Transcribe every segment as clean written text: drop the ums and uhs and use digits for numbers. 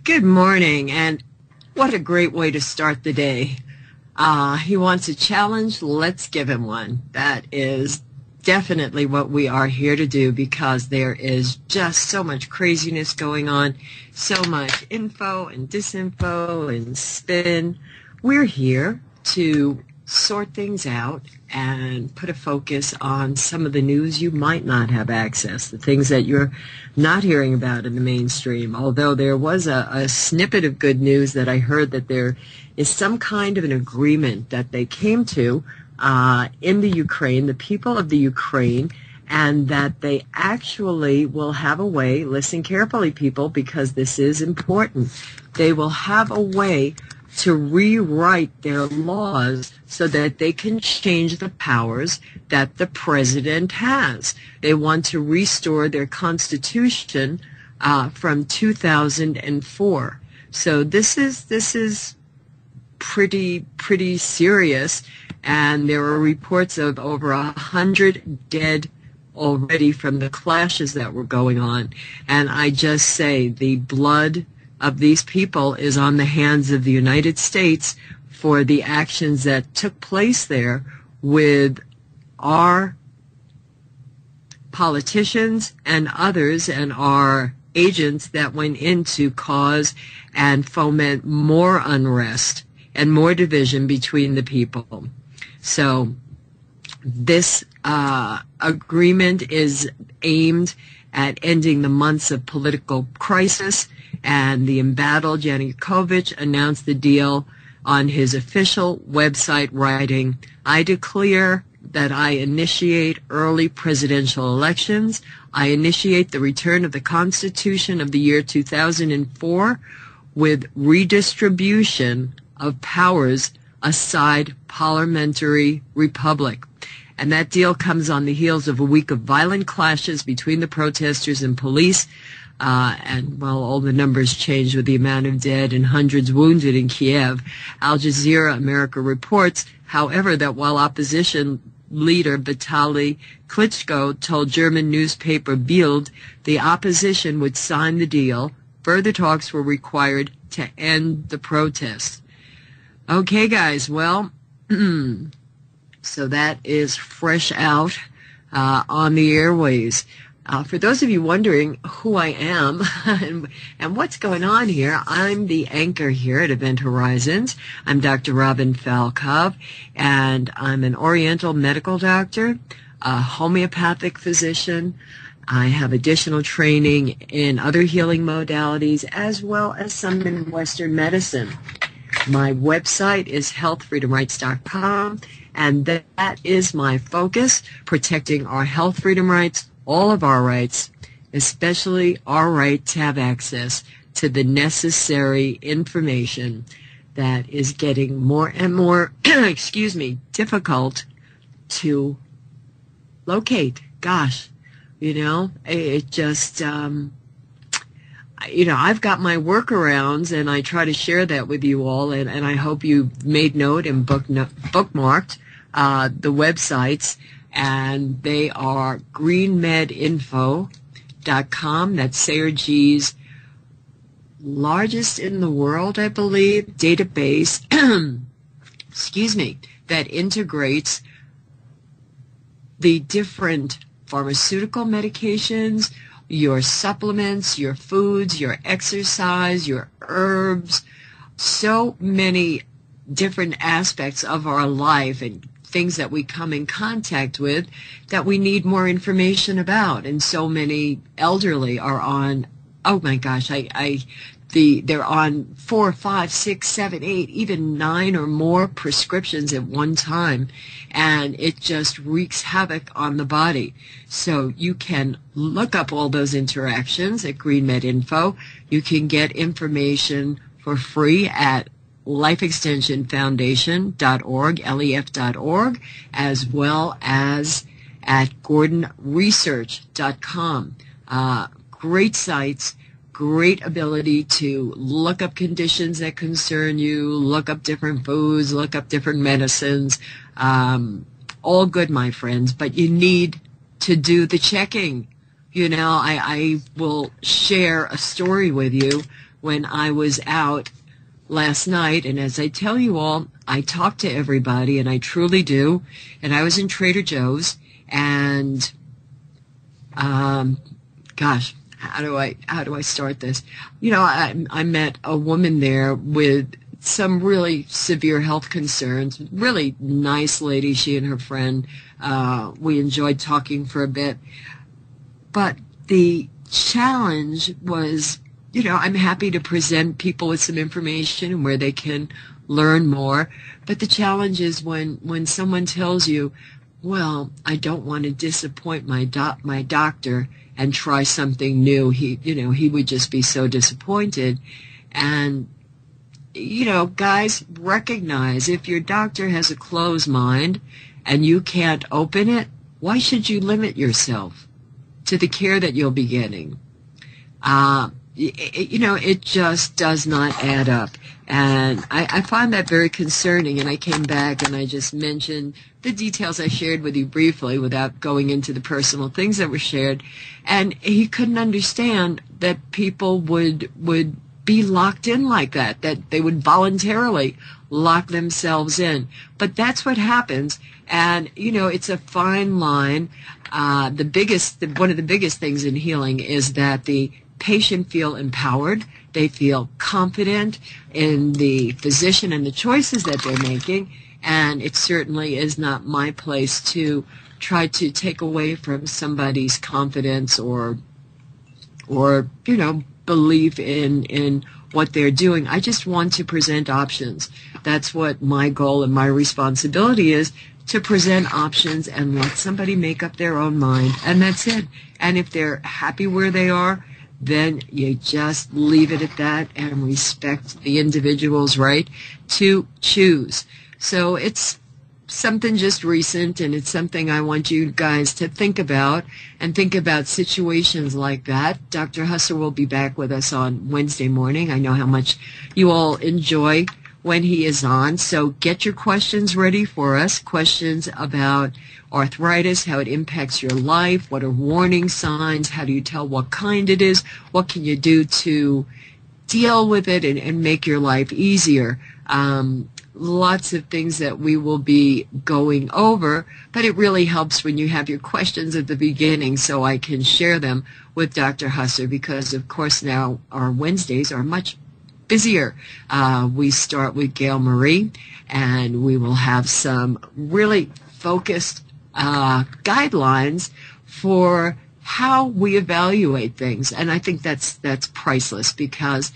Good morning, and what a great way to start the day. He wants a challenge, let's give him one. That is definitely what we are here to do, because there is just so much craziness going on, so much info and disinfo and spin. We're here to sort things out and put a focus on some of the news you might not have access, the things that you're not hearing about in the mainstream. Although there was a snippet of good news that I heard, that there is some kind of an agreement that they came to in the Ukraine, the people of the Ukraine, and that they actually will have a way, listen carefully people, because this is important, they will have a way to rewrite their laws so that they can change the powers that the president has. They want to restore their constitution from 2004. So this is pretty serious, and there are reports of over 100 dead already from the clashes that were going on. And I just say the blood of these people is on the hands of the United States for the actions that took place there with our politicians and others and our agents that went in to cause and foment more unrest and more division between the people. So this agreement is aimed at ending the months of political crisis, and the embattled Yanukovych announced the deal on his official website, writing, "I declare that I initiate early presidential elections. I initiate the return of the Constitution of the year 2004 with redistribution of powers aside parliamentary republic." And that deal comes on the heels of a week of violent clashes between the protesters and police. And, well, all the numbers changed with the amount of dead and hundreds wounded in Kiev. Al Jazeera America reports, however, that while opposition leader Vitaly Klitschko told German newspaper Bild the opposition would sign the deal, further talks were required to end the protests. Okay, guys, well, so that is fresh out on the airways. For those of you wondering who I am and what's going on here, I'm the anchor here at Event Horizons. I'm Dr. Robin Falkov, and I'm an Oriental medical doctor, a homeopathic physician. I have additional training in other healing modalities, as well as some in Western medicine. My website is healthfreedomrights.com, and that is my focus, protecting our health freedom rights, all of our rights, especially our right to have access to the necessary information that is getting more and more, difficult to locate. Gosh, it just, I've got my workarounds, and I try to share that with you all, and I hope you made note and bookmarked the websites. And they are greenmedinfo.com. That's Sayer G's largest in the world, I believe, database, that integrates the different pharmaceutical medications, your supplements, your foods, your exercise, your herbs, so many different aspects of our life and things that we come in contact with that we need more information about. And so many elderly are on, oh my gosh, they're on 4, 5, 6, 7, 8, even 9 or more prescriptions at one time, and it just wreaks havoc on the body. So you can look up all those interactions at Green Med Info. You can get information for free at lifeextensionfoundation.org, lef.org, as well as at gordonresearch.com. Great sites, great ability to look up conditions that concern you, look up different foods, look up different medicines. All good, my friends, but you need to do the checking. I will share a story with you when I was out last night, and as I tell you all, I talk to everybody, and I truly do, and I was in Trader Joe's, and gosh, how do I start this? You know, I met a woman there with some really severe health concerns. Really nice lady, she and her friend. We enjoyed talking for a bit. But the challenge was, you know, I'm happy to present people with some information where they can learn more. But the challenge is when someone tells you, well, I don't want to disappoint my doctor and try something new. He would just be so disappointed. And, you know, guys, recognize if your doctor has a closed mind and you can't open it, why should you limit yourself to the care that you'll be getting? You know, it just does not add up. And I find that very concerning, and I came back and I just mentioned the details I shared with you briefly without going into the personal things that were shared. And he couldn't understand that people would be locked in like that they would voluntarily lock themselves in. But that's what happens. And, you know, it's a fine line. One of the biggest things in healing is that the patient feel empowered. They feel confident in the physician and the choices that they're making. And it certainly is not my place to try to take away from somebody's confidence or you know, belief in what they're doing. I just want to present options. That's what my goal and my responsibility is, to present options and let somebody make up their own mind. And that's it. And if they're happy where they are, then you just leave it at that and respect the individual's right to choose. So it's something just recent, and it's something I want you guys to think about, and think about situations like that. Dr. Husser will be back with us on Wednesday morning. I know how much you all enjoy when he is on. So get your questions ready for us. Questions about arthritis, how it impacts your life, what are warning signs, how do you tell what kind it is, what can you do to deal with it and make your life easier. Lots of things that we will be going over, but it really helps when you have your questions at the beginning so I can share them with Dr. Husser, because of course now our Wednesdays are much busier. We start with Gail Marie, and we will have some really focused guidelines for how we evaluate things. And I think that's priceless, because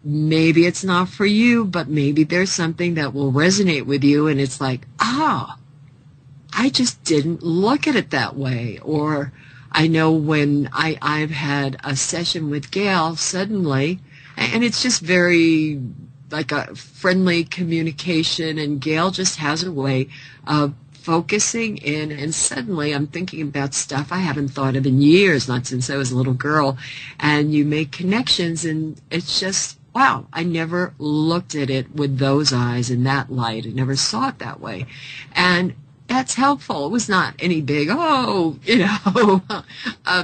maybe it's not for you, but maybe there's something that will resonate with you, and it's like, I just didn't look at it that way. Or I know when I've had a session with Gail suddenly, and it's just very like a friendly communication, and Gail just has a way of focusing in, and suddenly I'm thinking about stuff I haven't thought of in years, not since I was a little girl, and you make connections, and it's just, wow, I never looked at it with those eyes in that light. I never saw it that way. And that's helpful. It was not any big, a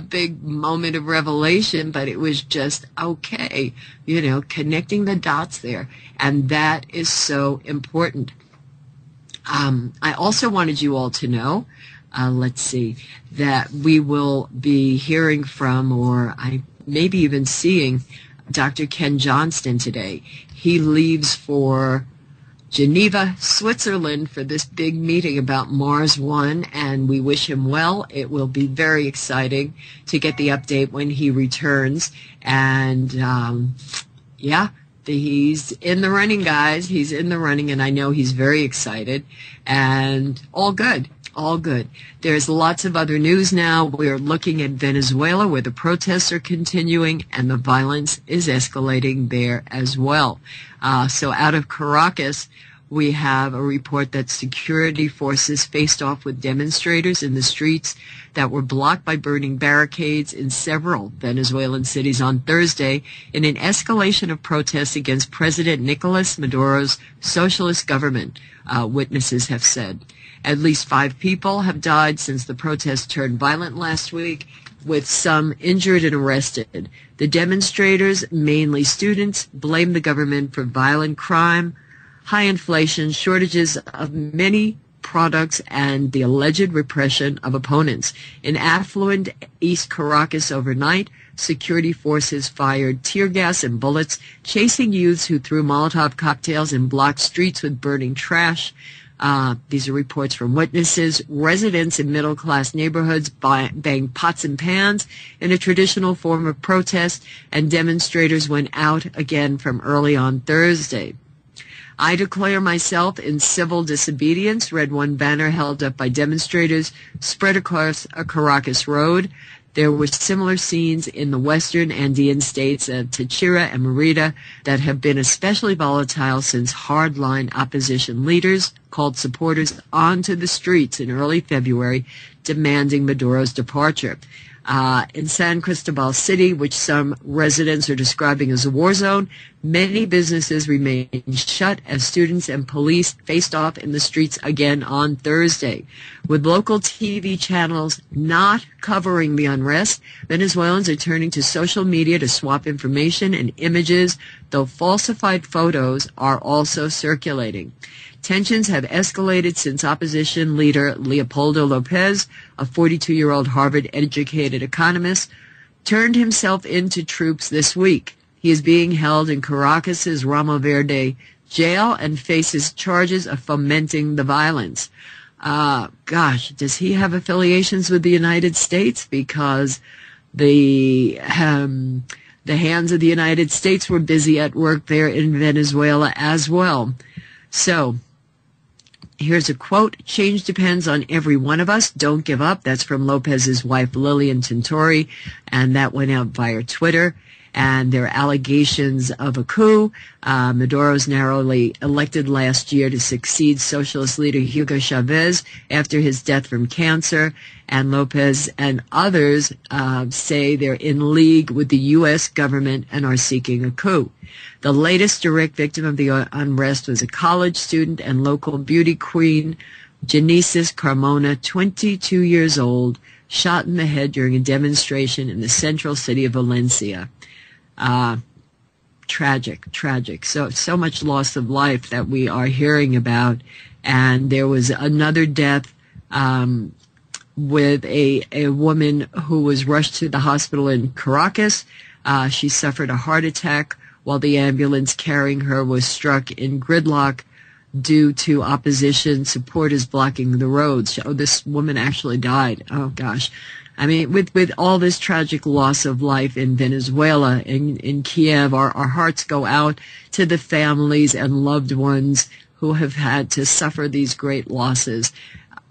big moment of revelation, but it was just, okay, connecting the dots there. And that is so important. I also wanted you all to know, that we will be hearing from, or I maybe even seeing, Dr. Ken Johnston today. He leaves for Geneva, Switzerland for this big meeting about Mars One, and we wish him well. It will be very exciting to get the update when he returns. And he's in the running, guys. He's in the running, and I know he's very excited. And all good. All good. There's lots of other news now. We're looking at Venezuela, where the protests are continuing and the violence is escalating there as well. So out of Caracas, we have a report that security forces faced off with demonstrators in the streets that were blocked by burning barricades in several Venezuelan cities on Thursday in an escalation of protests against President Nicolas Maduro's socialist government, witnesses have said. At least 5 people have died since the protests turned violent last week. with some injured and arrested. The demonstrators, mainly students, blame the government for violent crime, high inflation, shortages of many products, and the alleged repression of opponents. In affluent East Caracas overnight, security forces fired tear gas and bullets, chasing youths who threw Molotov cocktails and blocked streets with burning trash. These are reports from witnesses. Residents in middle-class neighborhoods banged pots and pans in a traditional form of protest, and demonstrators went out again from early on Thursday. I declare myself in civil disobedience, read one banner held up by demonstrators spread across a Caracas road. There were similar scenes in the western Andean states of Táchira and Mérida that have been especially volatile since hardline opposition leaders called supporters onto the streets in early February demanding Maduro's departure. In San Cristobal City, which some residents are describing as a war zone, many businesses remained shut as students and police faced off in the streets again on Thursday. With local TV channels not covering the unrest, Venezuelans are turning to social media to swap information and images, though falsified photos are also circulating. Tensions have escalated since opposition leader Leopoldo López, a 42-year-old Harvard-educated economist, turned himself into troops this week. He is being held in Caracas's Ramo Verde jail and faces charges of fomenting the violence. Does he have affiliations with the United States? Because the hands of the United States were busy at work there in Venezuela as well. So, here's a quote: "Change depends on every one of us. Don't give up." That's from Lopez's wife, Lilian Tintori, and that went out via Twitter. And there are allegations of a coup. Maduro's narrowly elected last year to succeed socialist leader Hugo Chavez after his death from cancer. And Lopez and others say they're in league with the U.S. government and are seeking a coup. The latest direct victim of the unrest was a college student and local beauty queen, Genesis Carmona, 22 years old, shot in the head during a demonstration in the central city of Valencia. Tragic. So much loss of life that we are hearing about. And there was another death with a woman who was rushed to the hospital in Caracas. She suffered a heart attack while the ambulance carrying her was struck in gridlock due to opposition supporters blocking the roads. Oh, this woman actually died. Oh, gosh. I mean, with all this tragic loss of life in Venezuela, in Kiev, our hearts go out to the families and loved ones who have had to suffer these great losses.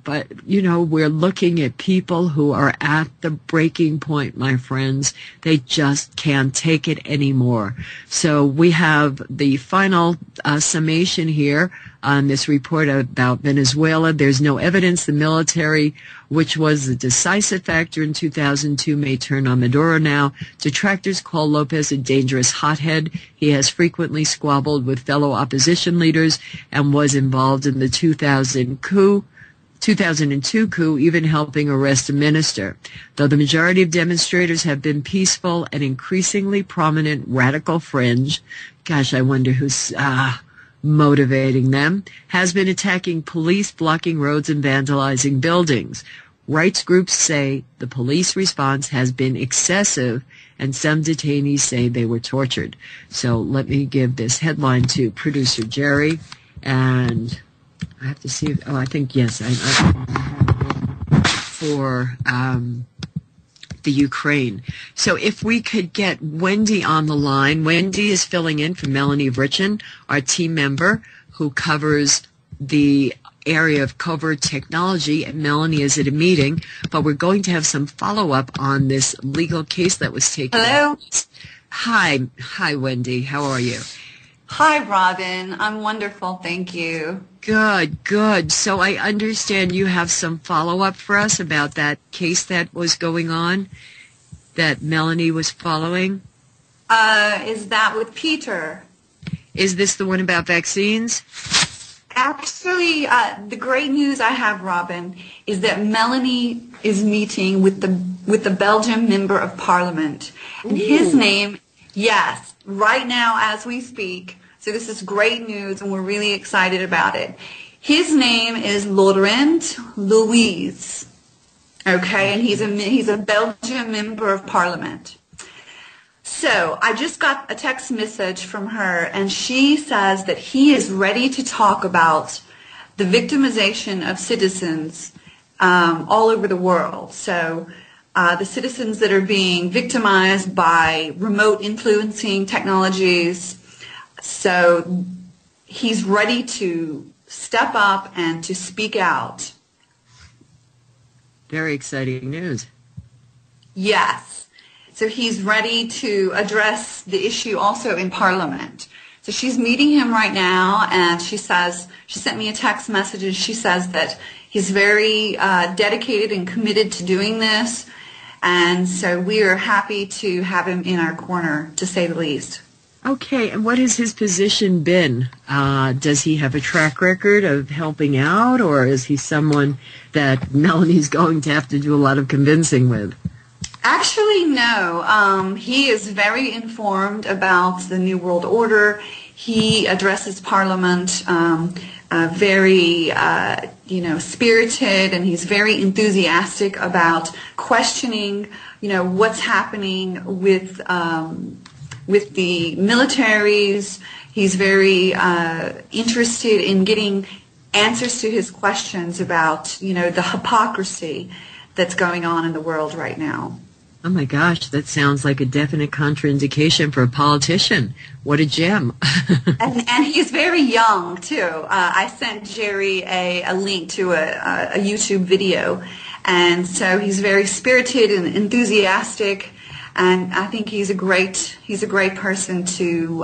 But, we're looking at people who are at the breaking point, my friends. They just can't take it anymore. So we have the final summation here on this report about Venezuela. There's no evidence the military, which was the decisive factor in 2002, may turn on Maduro now. Detractors call Lopez a dangerous hothead. He has frequently squabbled with fellow opposition leaders and was involved in the 2002 coup, even helping arrest a minister. Though the majority of demonstrators have been peaceful, an increasingly prominent radical fringe, gosh, I wonder who's motivating them, has been attacking police, blocking roads, and vandalizing buildings. Rights groups say the police response has been excessive, and some detainees say they were tortured. So let me give this headline to producer Jerry, and I have to see if, I think, yes, I for the Ukraine. So if we could get Wendi on the line. Wendi is filling in for Melanie Vritschan, our team member who covers the area of covert technology, and Melanie is at a meeting, but we're going to have some follow-up on this legal case that was taken. Hello. Hi, Wendi. How are you? Hi, Robin. I'm wonderful, thank you. Good. So I understand you have some follow-up for us about that case that was going on that Melanie was following. Is that with Peter? Is this the one about vaccines? Actually, the great news I have, Robin, is that Melanie is meeting with the with the Belgian Member of Parliament. And his name, yes, right now as we speak, so this is great news and we're really excited about it. His name is Laurent Louis, okay, and he's a Belgian Member of Parliament. So I just got a text message from her, and she says that he is ready to talk about the victimization of citizens all over the world. So the citizens that are being victimized by remote influencing technologies. So he's ready to step up and to speak out. Very exciting news. Yes. So he's ready to address the issue also in Parliament. So she's meeting him right now, and she sent me a text message, and she says that he's very dedicated and committed to doing this. And so we are happy to have him in our corner, to say the least. Okay, and what has his position been? Does he have a track record of helping out, or is he someone that Melanie's going to have to do a lot of convincing with? Actually, no. He is very informed about the New World Order. He addresses Parliament very, spirited, and he's very enthusiastic about questioning, what's happening with the militaries. He's very interested in getting answers to his questions about, the hypocrisy that's going on in the world right now. Oh my gosh, that sounds like a definite contraindication for a politician. What a gem. and he's very young, too. I sent Jerry a link to a YouTube video. And so he's very spirited and enthusiastic. And I think he's a great person to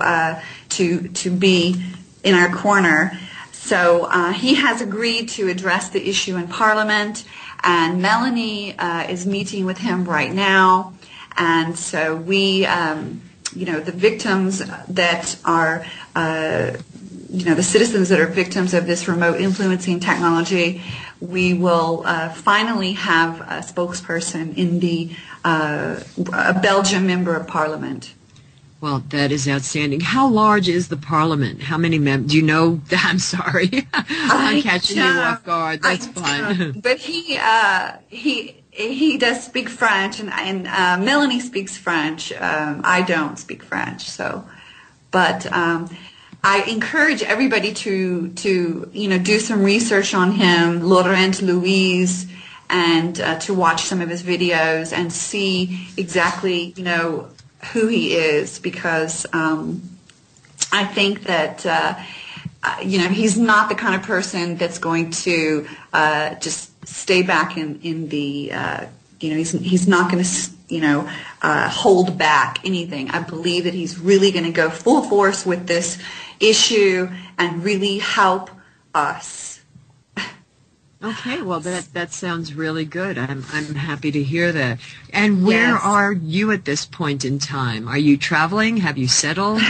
be in our corner. So he has agreed to address the issue in Parliament, and Melanie is meeting with him right now. And so we, the victims that are, the citizens that are victims of this remote influencing technology, we will finally have a spokesperson in a Belgian Member of Parliament. Well, that is outstanding. How large is the Parliament? How many members? Do you know? I'm sorry. I'm catching you off guard. That's fine. But he does speak French, and Melanie speaks French. I don't speak French, so. But I encourage everybody to do some research on him, Laurent Louis, and to watch some of his videos and see exactly, who he is, because I think that he's not the kind of person that's going to just stay back in the he's not going to hold back anything. I believe that he's really going to go full force with this issue and really help us. Okay, well that sounds really good. I'm happy to hear that. And where are you at this point in time? Are you traveling? Have you settled?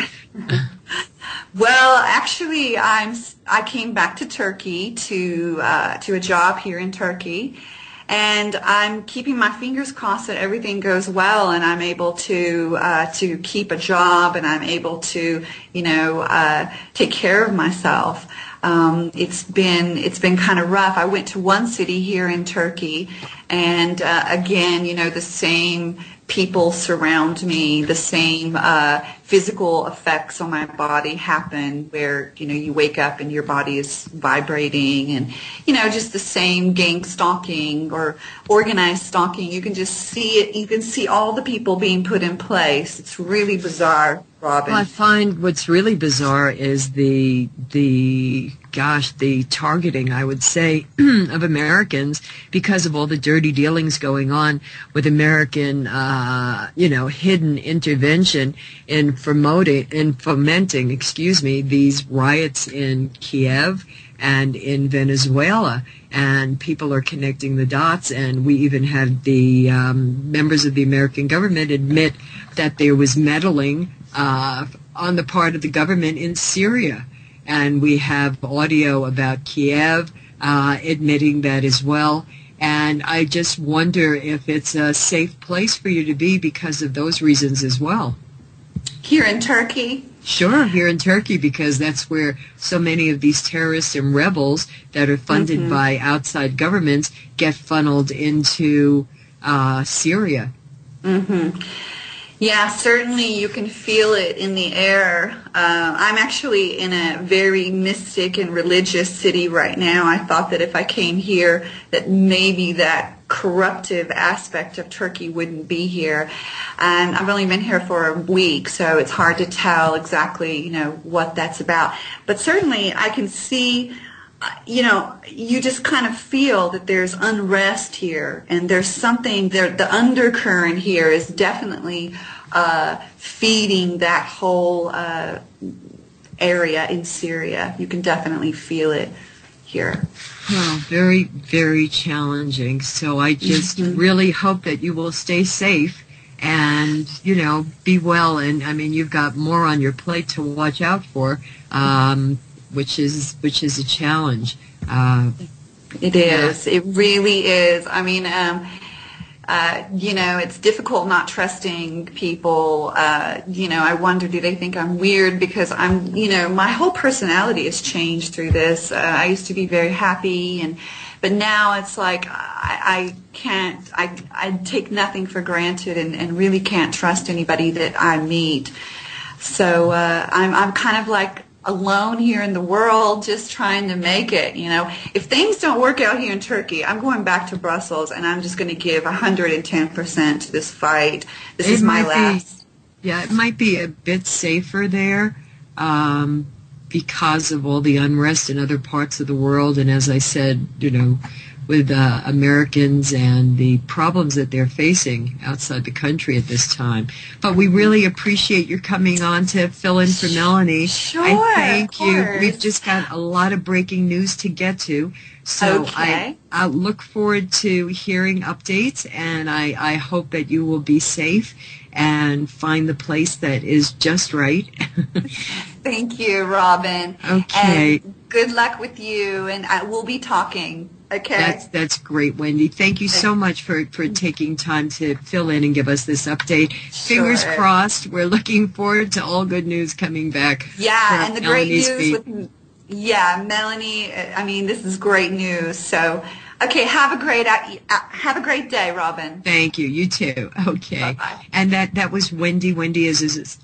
Well, actually, I came back to Turkey to a job here in Turkey, and I'm keeping my fingers crossed that everything goes well, and I'm able to keep a job, and I'm able to take care of myself. It's been kind of rough. I went to one city here in Turkey, and again, the same people surround me, the same physical effects on my body happen, where you wake up and your body is vibrating, and just the same gang stalking or organized stalking. You can just see it. You can see all the people being put in place. It's really bizarre, Robin. Well, I find what's really bizarre is the targeting, I would say, of Americans because of all the dirty dealings going on with American, hidden intervention in fomenting, these riots in Kiev and in Venezuela. And people are connecting the dots, and we even had the members of the American government admit that there was meddling on the part of the government in Syria. And we have audio about Kiev admitting that as well. And I just wonder if it's a safe place for you to be because of those reasons as well. Here in Turkey? Sure, here in Turkey, because that's where so many of these terrorists and rebels that are funded by outside governments get funneled into Syria. Yeah, certainly you can feel it in the air. I'm actually in a very mystic and religious city right now. I thought that if I came here, that maybe that corruptive aspect of Turkey wouldn't be here. And I've only been here for a week, so it's hard to tell exactly, what that's about. But certainly I can see, you just kind of feel that there's unrest here, and there's something there. The undercurrent here is definitely feeding that whole area in Syria. You can definitely feel it here. Well, very, very challenging. So I just really hope that you will stay safe and, be well. And, I mean, you've got more on your plate to watch out for, which is a challenge. It is. It really is. I mean, it's difficult not trusting people. I wonder, do they think I'm weird because I'm, my whole personality has changed through this. I used to be very happy, but now it's like I take nothing for granted and really can't trust anybody that I meet. So I'm kind of like alone here in the world, just trying to make it. If things don't work out here in Turkey, I'm going back to Brussels, and I'm just going to give 110% to this fight. This is my last. Yeah, it might be a bit safer there because of all the unrest in other parts of the world, and as I said, with Americans and the problems that they're facing outside the country at this time. But we really appreciate your coming on to fill in for Melanie. Sure, I thank you. We've just got a lot of breaking news to get to. So okay. I look forward to hearing updates, and I hope that you will be safe and find the place that is just right. Thank you, Robin. Okay. And good luck with you, and we'll be talking. Okay. That's great, Wendy. Thank you so much for taking time to fill in and give us this update. Fingers crossed. We're looking forward to all good news coming back. Yeah, and the Melanie's great news with Melanie. I mean, this is great news. So, okay, have a great day, Robin. Thank you. You too. Okay. Bye-bye. And that was Wendi. Wendi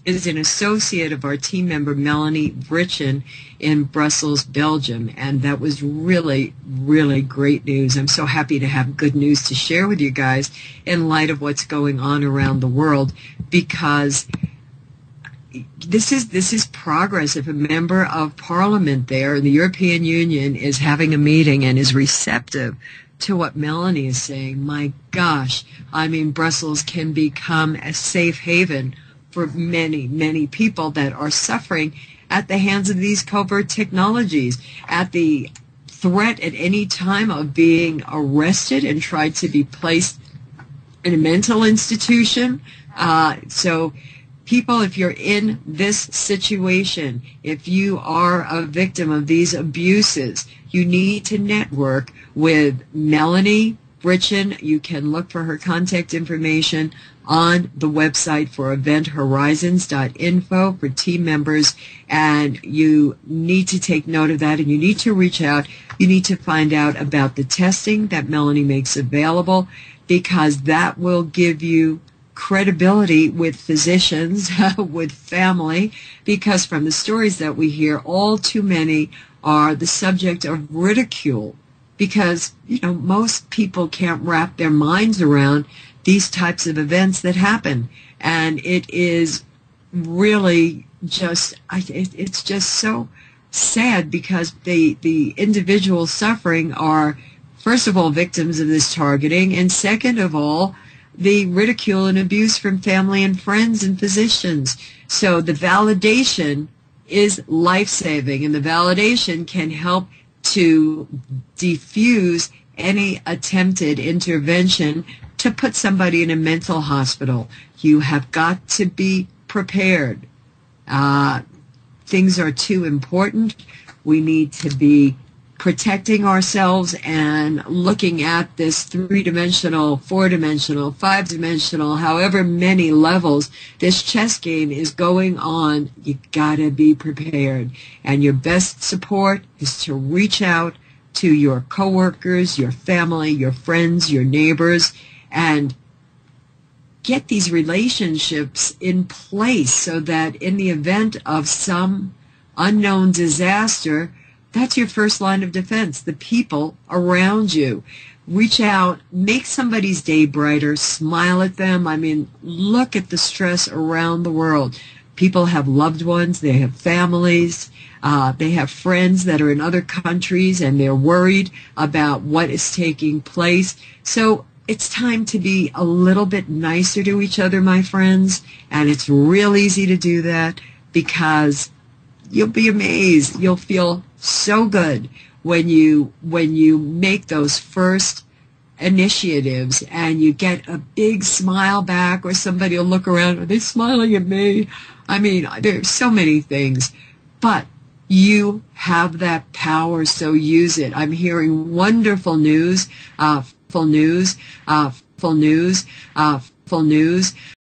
is an associate of our team member Melanie Vritschan in Brussels, Belgium, and that was really, really great news. I'm so happy to have good news to share with you guys in light of what's going on around the world, because this is progress. If a member of parliament there in the European Union is having a meeting and is receptive to what Melanie is saying, my gosh, I mean, Brussels can become a safe haven for many, many people that are suffering at the hands of these covert technologies, at the threat at any time of being arrested and tried to be placed in a mental institution. So people, if you're in this situation, if you are a victim of these abuses, you need to network with Melanie Vritschan. You can look for her contact information on the website for eventhorizons.info for team members, and you need to take note of that, and you need to reach out. You need to find out about the testing that Melanie makes available, because that will give you credibility with physicians, with family, because from the stories that we hear, all too many are the subject of ridicule, because most people can't wrap their minds around these types of events that happen. And it is really just, it's just so sad, because the individuals suffering are, first of all, victims of this targeting, and second of all, the ridicule and abuse from family and friends and physicians. So the validation is life-saving, and the validation can help to diffuse any attempted intervention to put somebody in a mental hospital. You have got to be prepared. Things are too important. We need to be protecting ourselves and looking at this three-dimensional, four-dimensional, five-dimensional, however many levels this chess game is going on, you gotta be prepared. And your best support is to reach out to your coworkers, your family, your friends, your neighbors, and get these relationships in place so that in the event of some unknown disaster, that's your first line of defense, the people around you. Reach out, make somebody's day brighter, smile at them. I mean, look at the stress around the world. People have loved ones, they have families, they have friends that are in other countries, and they're worried about what is taking place. So it's time to be a little bit nicer to each other, my friends, and it's real easy to do that because you'll be amazed. You'll feel so good when you make those first initiatives and you get a big smile back, or somebody will look around, are they smiling at me? I mean, there's so many things, but you have that power, so use it. I'm hearing wonderful news, full news.